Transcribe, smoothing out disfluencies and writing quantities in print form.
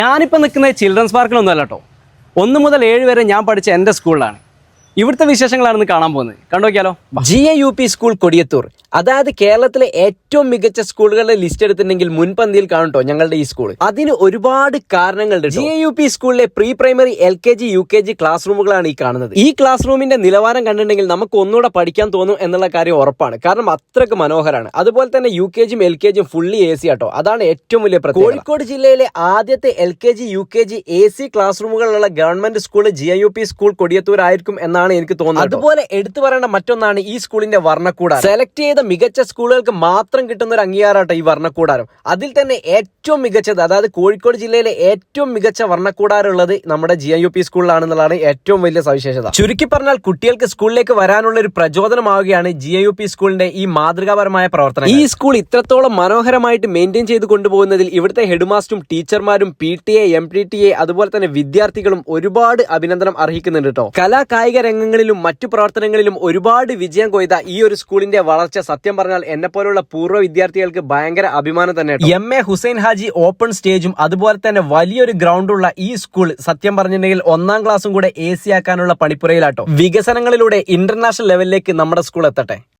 ഞാനിപ്പോൾ നിൽക്കുന്നത് ചിൽഡ്രൻസ് പാർക്കിലൊന്നും അല്ല കേട്ടോ. 1 മുതൽ 7 വരെ ഞാൻ പഠിച്ച എൻ്റെ സ്കൂളിലാണ്. ഇവിടുത്തെ വിശേഷങ്ങളാണ് കാണാൻ പോകുന്നത്. കണ്ടോക്കിയാലോ. GAUP സ്കൂൾ കൊടിയത്തൂർ, അതായത് കേരളത്തിലെ ഏറ്റവും മികച്ച സ്കൂളുകളുടെ ലിസ്റ്റ് എടുത്തിട്ടുണ്ടെങ്കിൽ മുൻപന്തിയിൽ കാണട്ടോ ഞങ്ങളുടെ ഈ സ്കൂൾ. അതിന് ഒരുപാട് കാരണങ്ങളുണ്ട്. GAUP സ്കൂളിലെ pre primary LKG UKG class റൂമുകളാണ് ഈ കാണുന്നത്. ഈ ക്ലാസ് റൂമിന്റെ നിലവാരം കണ്ടിട്ടുണ്ടെങ്കിൽ നമുക്ക് ഒന്നുകൂടെ പഠിക്കാൻ തോന്നും എന്നുള്ള കാര്യം ഉറപ്പാണ്. കാരണം അത്രക്ക് മനോഹരമാണ്. അതുപോലെ തന്നെ UKGയും LKGയും ഫുള്ളി AC ആട്ടോ. അതാണ് ഏറ്റവും വലിയ പ്രത്യേകത. കോഴിക്കോട് ജില്ലയിലെ ആദ്യത്തെ LKG UKG AC ക്ലാസ് റൂമുകളുള്ള government school GAUP school Kodiyathur ആയിരിക്കും എന്നാണ് എനിക്ക് തോന്നുന്നത്. അതുപോലെ എടുത്തു പറയേണ്ട മറ്റൊന്നാണ് ഈ സ്കൂളിന്റെ വർണ്ണക്കൂടാരം. സെലക്ട് ചെയ്ത മികച്ച സ്കൂളുകൾക്ക് മാത്രം കിട്ടുന്ന ഒരു അംഗീകാരമാട്ടോ ഈ വർണ്ണക്കൂടാരം. അതിൽ തന്നെ ഏറ്റവും മികച്ചത്, അതായത് കോഴിക്കോട് ജില്ലയിലെ ഏറ്റവും മികച്ച വർണ്ണക്കൂടാരം ഉള്ളത് നമ്മുടെ GAUP സ്കൂളിലാണെന്നുള്ളതാണ് ഏറ്റവും വലിയ സവിശേഷത. ചുരുക്കി പറഞ്ഞാൽ കുട്ടികൾക്ക് സ്കൂളിലേക്ക് വരാനുള്ള ഒരു പ്രചോദനമാവുകയാണ് GAUP സ്കൂളിന്റെ ഈ മാതൃകാപരമായ പ്രവർത്തനം. ഈ സ്കൂൾ ഇത്രത്തോളം മനോഹരമായിട്ട് മെയിൻറ്റെയിൻ ചെയ്ത് കൊണ്ടുപോകുന്നതിൽ ഇവിടുത്തെ ഹെഡ്മാസ്റ്ററും ടീച്ചർമാരും PTA MPTA അതുപോലെ തന്നെ വിദ്യാർത്ഥികളും ഒരുപാട് അഭിനന്ദനം അർഹിക്കുന്നുണ്ട് കേട്ടോ. കലാ കായിക രംഗങ്ങളിലും മറ്റു പ്രവർത്തനങ്ങളിലും ഒരുപാട് വിജയം കൊയ്ത ഈ ഒരു സ്കൂളിന്റെ വളർച്ച സത്യം പറഞ്ഞാൽ എന്നെ പോലുള്ള പൂർവ്വ വിദ്യാർത്ഥികൾക്ക് ഭയങ്കര അഭിമാനം തന്നെ. MA ഹുസൈൻ ഹാജി ഓപ്പൺ സ്റ്റേജും അതുപോലെ തന്നെ വലിയൊരു ഗ്രൗണ്ടുള്ള ഈ സ്കൂൾ സത്യം പറഞ്ഞിട്ടുണ്ടെങ്കിൽ 1ാം ക്ലാസ്സും കൂടെ AC ആക്കാനുള്ള പണിപ്പുരയിലാട്ടോ. വികസനങ്ങളിലൂടെ ഇന്റർനാഷണൽ ലെവലിലേക്ക് നമ്മുടെ സ്കൂൾ എത്തട്ടെ.